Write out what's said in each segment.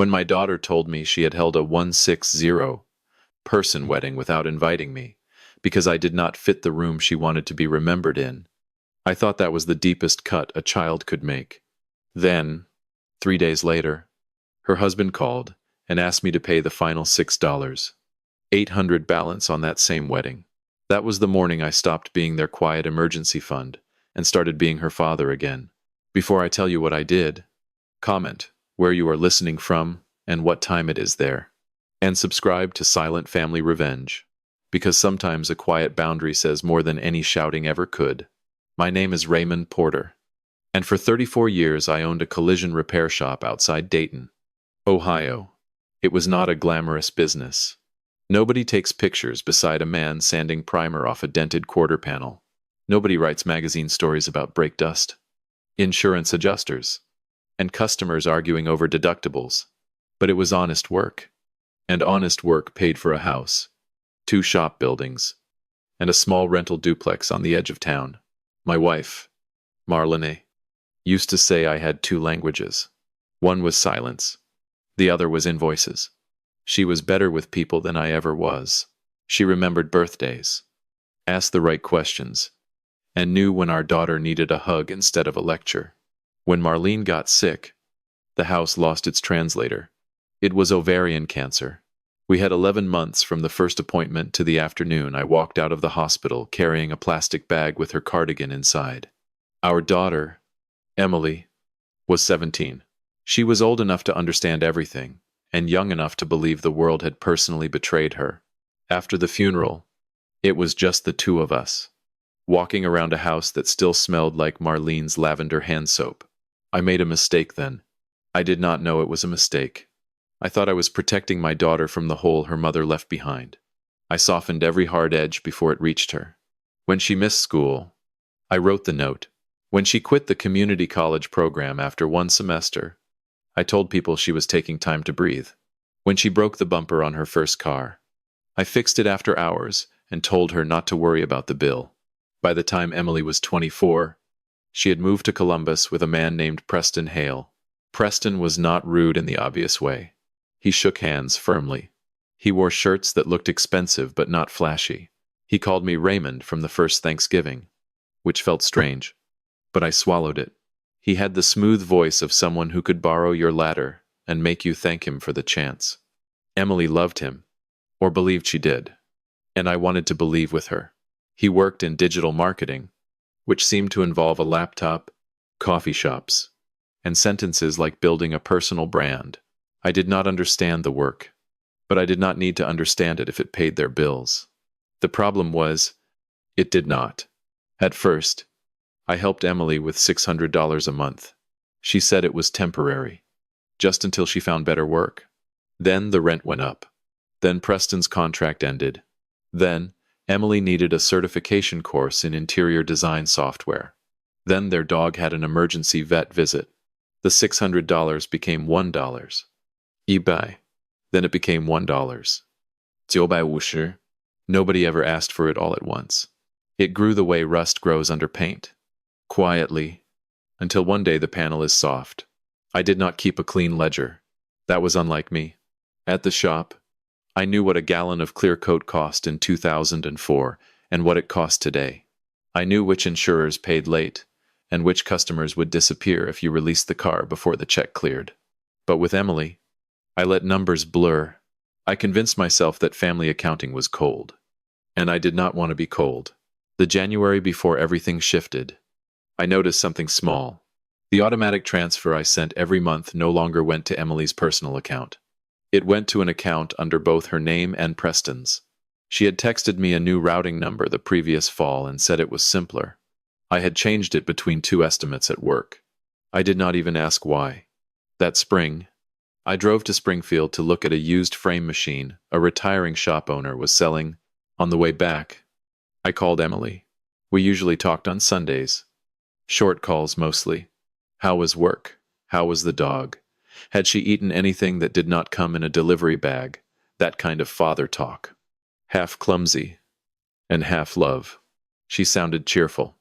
When my daughter told me she had held a 160-person wedding without inviting me, because I did not fit the room she wanted to be remembered in, I thought that was the deepest cut a child could make. Then, 3 days later, her husband called and asked me to pay the final $6,800 balance on that same wedding. That was the morning I stopped being their quiet emergency fund and started being her father again. Before I tell you what I did, comment where you are listening from and what time it is there. And subscribe to Silent Family Revenge, because sometimes a quiet boundary says more than any shouting ever could. My name is Raymond Porter, and for 34 years I owned a collision repair shop outside Dayton, Ohio. It was not a glamorous business. Nobody takes pictures beside a man sanding primer off a dented quarter panel. Nobody writes magazine stories about brake dust, insurance adjusters, and customers arguing over deductibles. But it was honest work. And honest work paid for a house, 2 shop buildings, and a small rental duplex on the edge of town. My wife, Marlene, used to say I had 2 languages. One was silence. The other was invoices. She was better with people than I ever was. She remembered birthdays, asked the right questions, and knew when our daughter needed a hug instead of a lecture. When Marlene got sick, the house lost its translator. It was ovarian cancer. We had 11 months from the first appointment to the afternoon I walked out of the hospital carrying a plastic bag with her cardigan inside. Our daughter, Emily, was 17. She was old enough to understand everything, and young enough to believe the world had personally betrayed her. After the funeral, it was just the 2 of us, walking around a house that still smelled like Marlene's lavender hand soap. I made a mistake then. I did not know it was a mistake. I thought I was protecting my daughter from the hole her mother left behind. I softened every hard edge before it reached her. When she missed school, I wrote the note. When she quit the community college program after 1 semester, I told people she was taking time to breathe. When she broke the bumper on her first car, I fixed it after hours and told her not to worry about the bill. By the time Emily was 24, she had moved to Columbus with a man named Preston Hale. Preston was not rude in the obvious way. He shook hands firmly. He wore shirts that looked expensive but not flashy. He called me Raymond from the first Thanksgiving, which felt strange, but I swallowed it. He had the smooth voice of someone who could borrow your ladder and make you thank him for the chance. Emily loved him, or believed she did, and I wanted to believe with her. He worked in digital marketing, which seemed to involve a laptop, coffee shops, and sentences like building a personal brand. I did not understand the work, but I did not need to understand it if it paid their bills. The problem was, it did not. At first, I helped Emily with $600 a month. She said it was temporary, just until she found better work. Then the rent went up. Then Preston's contract ended. Then Emily needed a certification course in interior design software. Then their dog had an emergency vet visit. The $600 became $1. eBay. Then it became $1. 950. Nobody ever asked for it all at once. It grew the way rust grows under paint, quietly, until one day the panel is soft. I did not keep a clean ledger. That was unlike me. At the shop, I knew what a gallon of clear coat cost in 2004 and what it cost today. I knew which insurers paid late and which customers would disappear if you released the car before the check cleared. But with Emily, I let numbers blur. I convinced myself that family accounting was cold. And I did not want to be cold. The January before everything shifted, I noticed something small. The automatic transfer I sent every month no longer went to Emily's personal account. It went to an account under both her name and Preston's. She had texted me a new routing number the previous fall and said it was simpler. I had changed it between 2 estimates at work. I did not even ask why. That spring, I drove to Springfield to look at a used frame machine a retiring shop owner was selling. On the way back, I called Emily. We usually talked on Sundays. Short calls mostly. How was work? How was the dog? Had she eaten anything that did not come in a delivery bag? That kind of father talk. Half clumsy and half love. She sounded cheerful.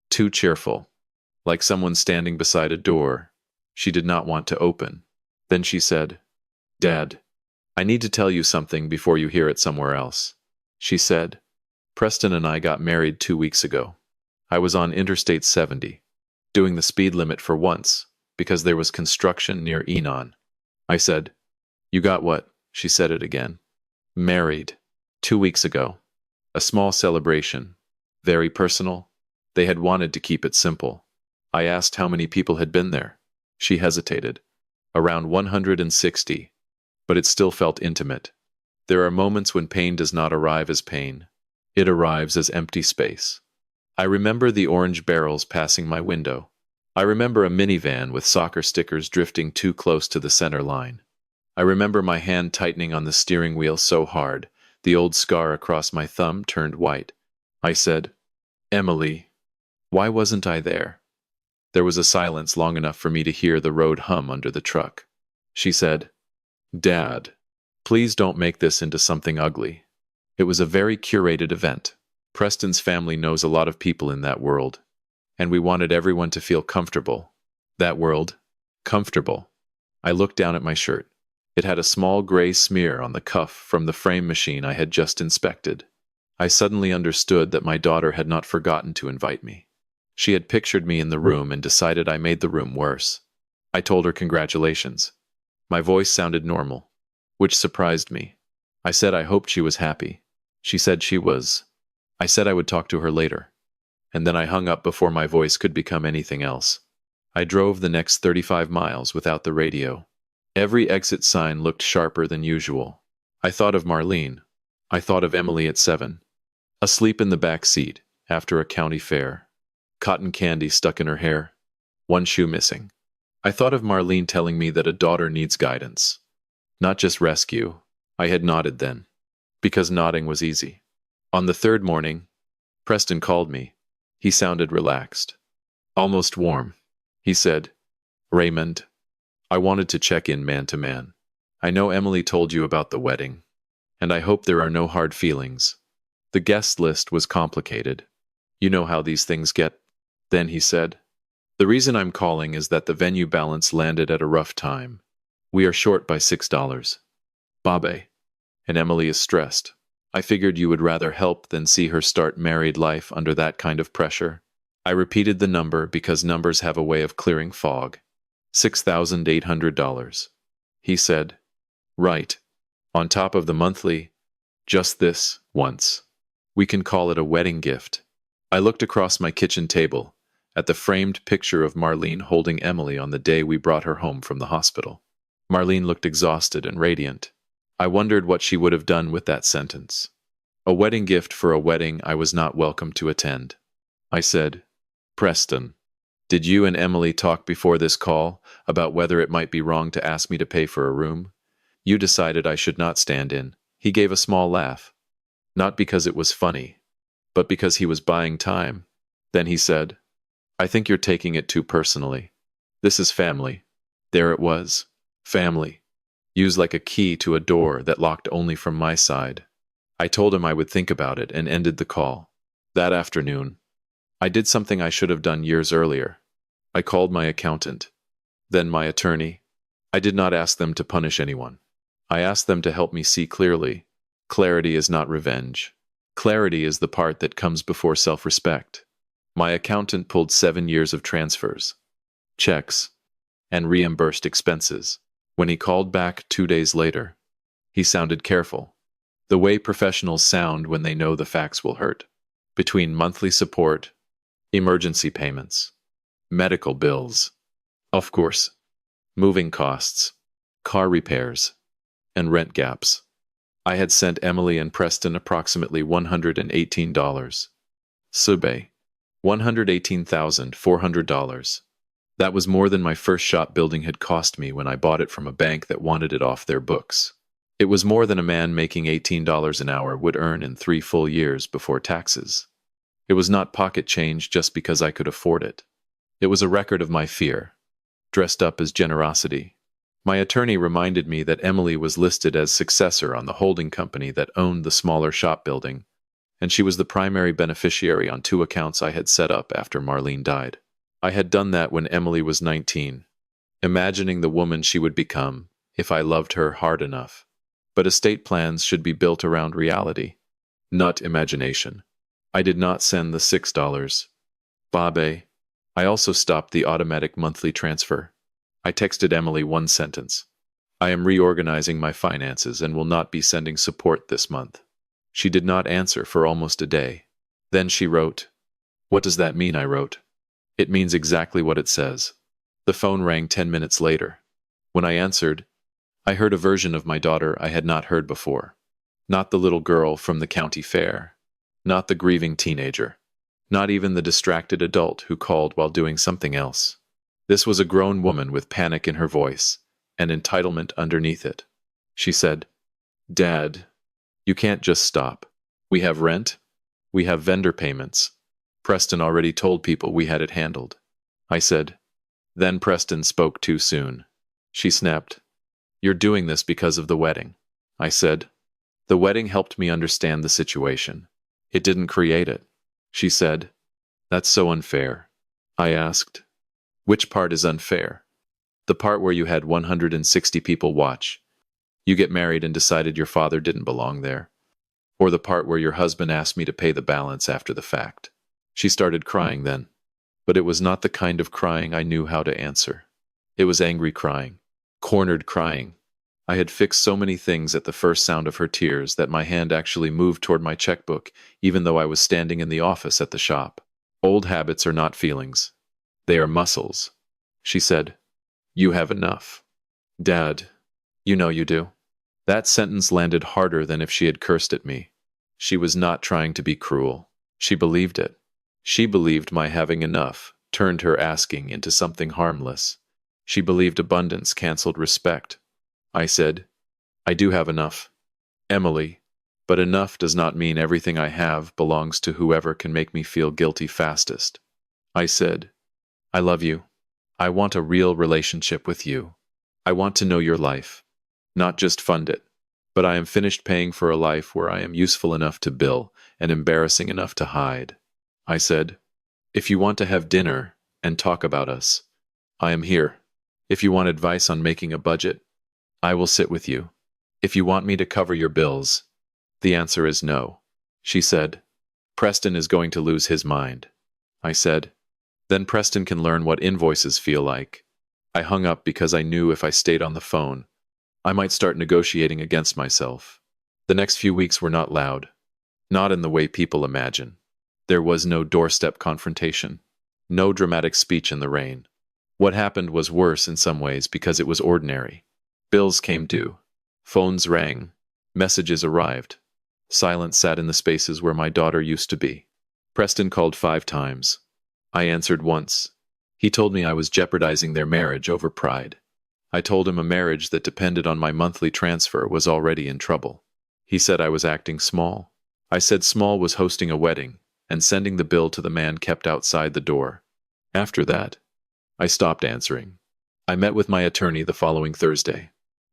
Too cheerful. Like someone standing beside a door she did not want to open. Then she said, Dad, I need to tell you something before you hear it somewhere else, she said. Preston and I got married 2 weeks ago. I was on Interstate 70, doing the speed limit for once, because there was construction near Enon. I said, "You got what?" She said it again. Married. 2 weeks ago. A small celebration. Very personal. They had wanted to keep it simple. I asked how many people had been there. She hesitated. Around 160. But it still felt intimate. There are moments when pain does not arrive as pain. It arrives as empty space. I remember the orange barrels passing my window. I remember a minivan with soccer stickers drifting too close to the center line. I remember my hand tightening on the steering wheel so hard, the old scar across my thumb turned white. I said, "Emily, why wasn't I there?" There was a silence long enough for me to hear the road hum under the truck. She said, "Dad, please don't make this into something ugly." It was a very curated event. Preston's family knows a lot of people in that world, and we wanted everyone to feel comfortable. That world, comfortable. I looked down at my shirt. It had a small gray smear on the cuff from the frame machine I had just inspected. I suddenly understood that my daughter had not forgotten to invite me. She had pictured me in the room and decided I made the room worse. I told her congratulations. My voice sounded normal, which surprised me. I said I hoped she was happy. She said she was. I said I would talk to her later. And then I hung up before my voice could become anything else. I drove the next 35 miles without the radio. Every exit sign looked sharper than usual. I thought of Marlene. I thought of Emily at 7. Asleep in the back seat after a county fair. Cotton candy stuck in her hair. One shoe missing. I thought of Marlene telling me that a daughter needs guidance. Not just rescue. I had nodded then. Because nodding was easy. On the third morning, Preston called me. He sounded relaxed. Almost warm. He said, "Raymond, I wanted to check in man to man. I know Emily told you about the wedding, and I hope there are no hard feelings. The guest list was complicated. You know how these things get." Then he said, "The reason I'm calling is that the venue balance landed at a rough time. We are short by $6. Babe. And Emily is stressed. I figured you would rather help than see her start married life under that kind of pressure." I repeated the number because numbers have a way of clearing fog. $6,800. He said, "Right. On top of the monthly, just this, once. We can call it a wedding gift." I looked across my kitchen table at the framed picture of Marlene holding Emily on the day we brought her home from the hospital. Marlene looked exhausted and radiant. I wondered what she would have done with that sentence. A wedding gift for a wedding I was not welcome to attend. I said, "Preston, did you and Emily talk before this call about whether it might be wrong to ask me to pay for a room? You decided I should not stand in." He gave a small laugh. Not because it was funny, but because he was buying time. Then he said, "I think you're taking it too personally. This is family." There it was. Family. Used like a key to a door that locked only from my side. I told him I would think about it and ended the call. That afternoon, I did something I should have done years earlier. I called my accountant, then my attorney. I did not ask them to punish anyone. I asked them to help me see clearly. Clarity is not revenge. Clarity is the part that comes before self-respect. My accountant pulled 7 years of transfers, checks, and reimbursed expenses. When he called back 2 days later, he sounded careful, the way professionals sound when they know the facts will hurt. Between monthly support, emergency payments, medical bills, of course, moving costs, car repairs, and rent gaps, I had sent Emily and Preston approximately $118. Sube, $118,400. That was more than my first shop building had cost me when I bought it from a bank that wanted it off their books. It was more than a man making $18 an hour would earn in 3 full years before taxes. It was not pocket change just because I could afford it. It was a record of my fear, dressed up as generosity. My attorney reminded me that Emily was listed as successor on the holding company that owned the smaller shop building, and she was the primary beneficiary on 2 accounts I had set up after Marlene died. I had done that when Emily was 19, imagining the woman she would become, if I loved her hard enough. But estate plans should be built around reality, not imagination. I did not send the $6. Babe. I also stopped the automatic monthly transfer. I texted Emily one sentence. I am reorganizing my finances and will not be sending support this month. She did not answer for almost a day. Then she wrote. What does that mean? I wrote. It means exactly what it says. The phone rang 10 minutes later. When I answered, I heard a version of my daughter I had not heard before. Not the little girl from the county fair. Not the grieving teenager. Not even the distracted adult who called while doing something else. This was a grown woman with panic in her voice and entitlement underneath it. She said, Dad, you can't just stop. We have rent. We have vendor payments. Preston already told people we had it handled. I said. Then Preston spoke too soon. She snapped. You're doing this because of the wedding. I said. The wedding helped me understand the situation. It didn't create it. She said. That's so unfair. I asked. Which part is unfair? The part where you had 160 people watch. You get married and decided your father didn't belong there. Or the part where your husband asked me to pay the balance after the fact. She started crying then. But it was not the kind of crying I knew how to answer. It was angry crying. Cornered crying. I had fixed so many things at the first sound of her tears that my hand actually moved toward my checkbook, even though I was standing in the office at the shop. Old habits are not feelings. They are muscles. She said, You have enough. Dad, you know you do. That sentence landed harder than if she had cursed at me. She was not trying to be cruel. She believed it. She believed my having enough turned her asking into something harmless. She believed abundance canceled respect. I said, I do have enough, Emily, but enough does not mean everything I have belongs to whoever can make me feel guilty fastest. I said, I love you. I want a real relationship with you. I want to know your life, not just fund it, but I am finished paying for a life where I am useful enough to bill and embarrassing enough to hide. I said, if you want to have dinner and talk about us, I am here. If you want advice on making a budget, I will sit with you. If you want me to cover your bills, the answer is no. She said, Preston is going to lose his mind. I said, then Preston can learn what invoices feel like. I hung up because I knew if I stayed on the phone, I might start negotiating against myself. The next few weeks were not loud. Not in the way people imagine. There was no doorstep confrontation. No dramatic speech in the rain. What happened was worse in some ways because it was ordinary. Bills came due. Phones rang. Messages arrived. Silence sat in the spaces where my daughter used to be. Preston called 5 times. I answered once. He told me I was jeopardizing their marriage over pride. I told him a marriage that depended on my monthly transfer was already in trouble. He said I was acting small. I said small was hosting a wedding and sending the bill to the man kept outside the door. After that, I stopped answering. I met with my attorney the following Thursday.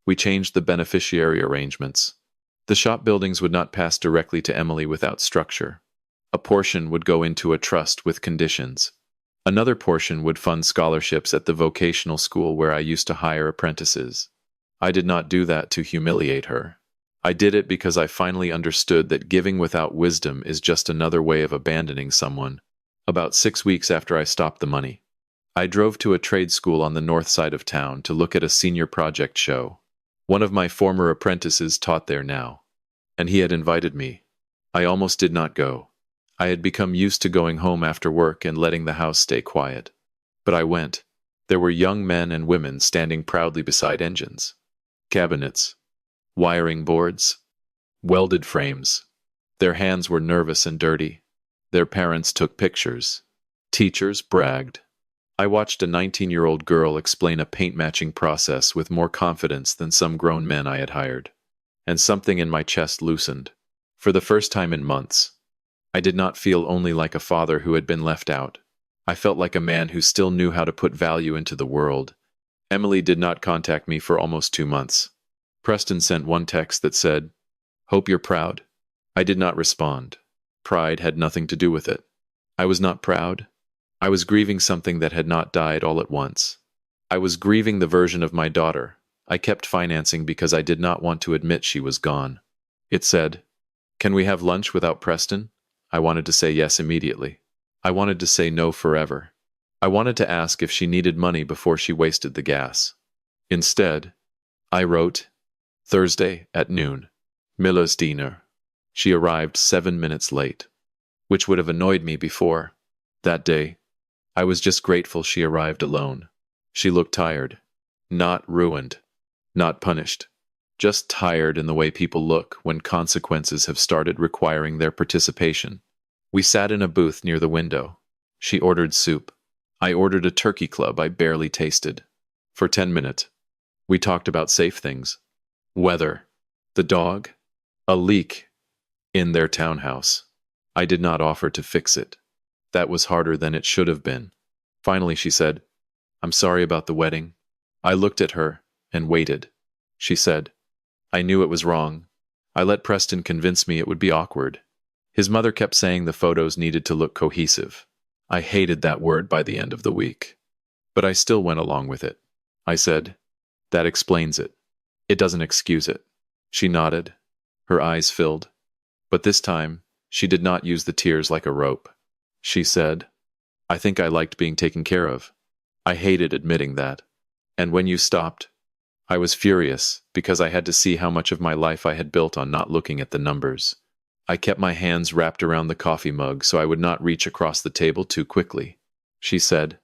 We changed the beneficiary arrangements. The shop buildings would not pass directly to Emily without structure. A portion would go into a trust with conditions. Another portion would fund scholarships at the vocational school where I used to hire apprentices. I did not do that to humiliate her. I did it because I finally understood that giving without wisdom is just another way of abandoning someone. About 6 weeks after I stopped the money, I drove to a trade school on the north side of town to look at a senior project show. One of my former apprentices taught there now, and he had invited me. I almost did not go. I had become used to going home after work and letting the house stay quiet. But I went. There were young men and women standing proudly beside engines, cabinets, wiring boards, welded frames. Their hands were nervous and dirty. Their parents took pictures. Teachers bragged. I watched a 19-year-old girl explain a paint-matching process with more confidence than some grown men I had hired. And something in my chest loosened. For the first time in months, I did not feel only like a father who had been left out. I felt like a man who still knew how to put value into the world. Emily did not contact me for almost 2 months. Preston sent one text that said, "Hope you're proud." I did not respond. Pride had nothing to do with it. I was not proud. I was grieving something that had not died all at once. I was grieving the version of my daughter I kept financing because I did not want to admit she was gone. It said, "Can we have lunch without Preston?" I wanted to say yes immediately. I wanted to say no forever. I wanted to ask if she needed money before she wasted the gas. Instead, I wrote, Thursday at noon. Miller's dinner. She arrived 7 minutes late, which would have annoyed me before. That day, I was just grateful she arrived alone. She looked tired. Not ruined. Not punished. Just tired in the way people look when consequences have started requiring their participation. We sat in a booth near the window. She ordered soup. I ordered a turkey club I barely tasted. For 10 minutes, we talked about safe things. Weather. The dog. A leak. In their townhouse. I did not offer to fix it. That was harder than it should have been. Finally, she said, "I'm sorry about the wedding." I looked at her and waited. She said, "I knew it was wrong. I let Preston convince me it would be awkward. His mother kept saying the photos needed to look cohesive. I hated that word by the end of the week. But I still went along with it. I said, "That explains it. It doesn't excuse it." She nodded. Her eyes filled. But this time, she did not use the tears like a rope. She said, "I think I liked being taken care of." I hated admitting that. And when you stopped, I was furious because I had to see how much of my life I had built on not looking at the numbers. I kept my hands wrapped around the coffee mug so I would not reach across the table too quickly. She said,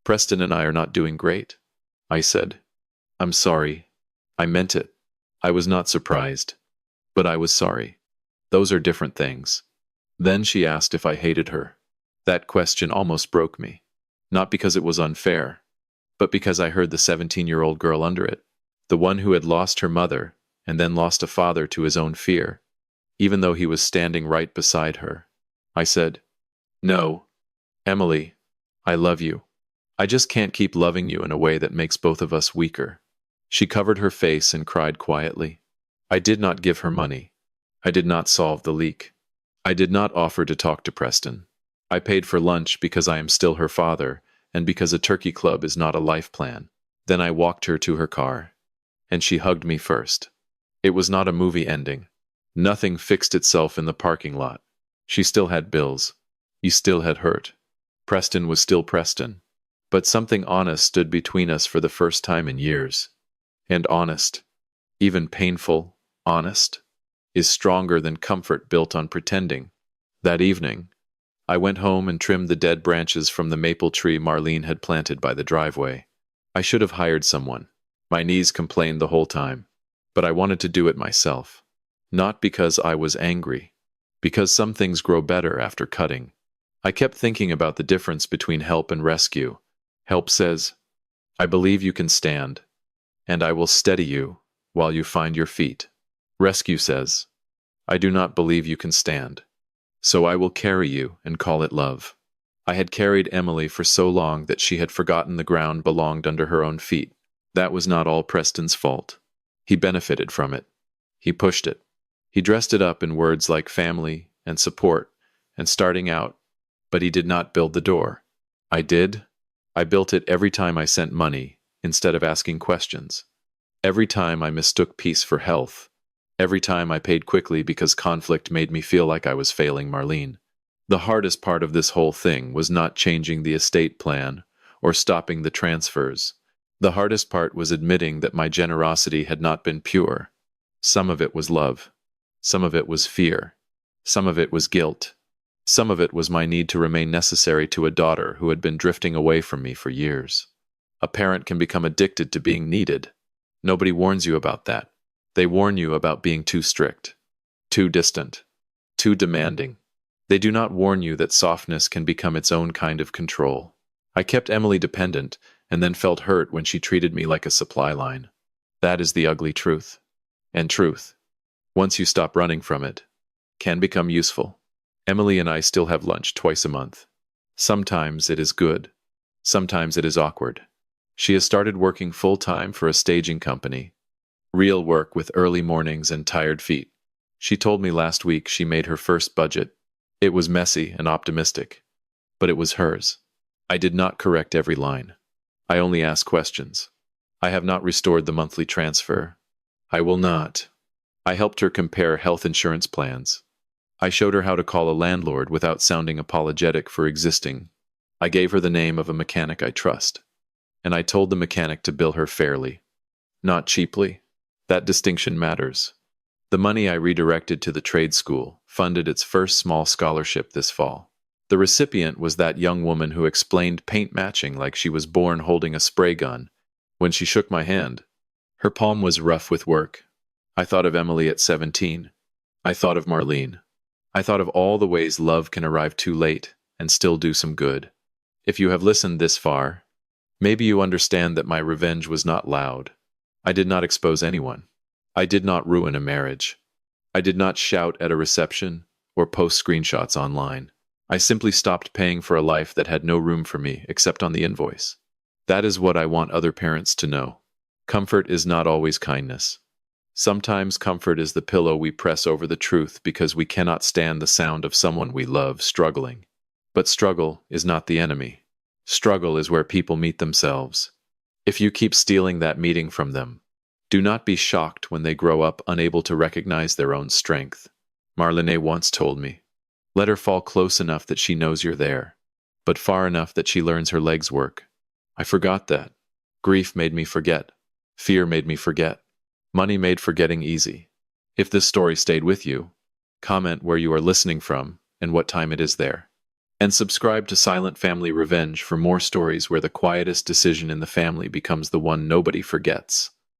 "Preston and I are not doing great." I said, "I'm sorry. I meant it." I was not surprised, but I was sorry. Those are different things. Then she asked if I hated her. That question almost broke me. Not because it was unfair, but because I heard the 17-year-old girl under it, the one who had lost her mother and then lost a father to his own fear, even though he was standing right beside her. I said, "No, Emily, I love you. I just can't keep loving you in a way that makes both of us weaker." She covered her face and cried quietly. I did not give her money. I did not solve the leak. I did not offer to talk to Preston. I paid for lunch because I am still her father and because a turkey club is not a life plan. Then I walked her to her car, and she hugged me first. It was not a movie ending. Nothing fixed itself in the parking lot. She still had bills. You still had hurt. Preston was still Preston. But something honest stood between us for the first time in years. And honest, even painful, honest, is stronger than comfort built on pretending. That evening, I went home and trimmed the dead branches from the maple tree Marlene had planted by the driveway. I should have hired someone. My knees complained the whole time. But I wanted to do it myself. Not because I was angry. Because some things grow better after cutting. I kept thinking about the difference between help and rescue. Help says, "I believe you can stand, and I will steady you while you find your feet." Rescue says, "I do not believe you can stand, so I will carry you and call it love." I had carried Emily for so long that she had forgotten the ground belonged under her own feet. That was not all Preston's fault. He benefited from it. He pushed it. He dressed it up in words like family and support and starting out, but he did not build the door. I did. I built it every time I sent money instead of asking questions. Every time I mistook peace for health. Every time I paid quickly because conflict made me feel like I was failing Marlene. The hardest part of this whole thing was not changing the estate plan or stopping the transfers. The hardest part was admitting that my generosity had not been pure. Some of it was love. Some of it was fear. Some of it was guilt. Some of it was my need to remain necessary to a daughter who had been drifting away from me for years. A parent can become addicted to being needed. Nobody warns you about that. They warn you about being too strict, too distant, too demanding. They do not warn you that softness can become its own kind of control. I kept Emily dependent and then felt hurt when she treated me like a supply line. That is the ugly truth. And truth, once you stop running from it, can become useful. Emily and I still have lunch twice a month. Sometimes it is good. Sometimes it is awkward. She has started working full-time for a staging company. Real work with early mornings and tired feet. She told me last week she made her first budget. It was messy and optimistic, but it was hers. I did not correct every line. I only asked questions. I have not restored the monthly transfer. I will not. I helped her compare health insurance plans. I showed her how to call a landlord without sounding apologetic for existing. I gave her the name of a mechanic I trust. And I told the mechanic to bill her fairly, not cheaply. That distinction matters. The money I redirected to the trade school funded its first small scholarship this fall. The recipient was that young woman who explained paint matching like she was born holding a spray gun. When she shook my hand, her palm was rough with work. I thought of Emily at 17. I thought of Marlene. I thought of all the ways love can arrive too late and still do some good. If you have listened this far, maybe you understand that my revenge was not loud. I did not expose anyone. I did not ruin a marriage. I did not shout at a reception or post screenshots online. I simply stopped paying for a life that had no room for me except on the invoice. That is what I want other parents to know. Comfort is not always kindness. Sometimes comfort is the pillow we press over the truth because we cannot stand the sound of someone we love struggling. But struggle is not the enemy. Struggle is where people meet themselves. If you keep stealing that meeting from them, do not be shocked when they grow up unable to recognize their own strength. Marlene once told me, let her fall close enough that she knows you're there, but far enough that she learns her legs work. I forgot that. Grief made me forget. Fear made me forget. Money made forgetting easy. If this story stayed with you, comment where you are listening from and what time it is there. And subscribe to Silent Family Revenge for more stories where the quietest decision in the family becomes the one nobody forgets.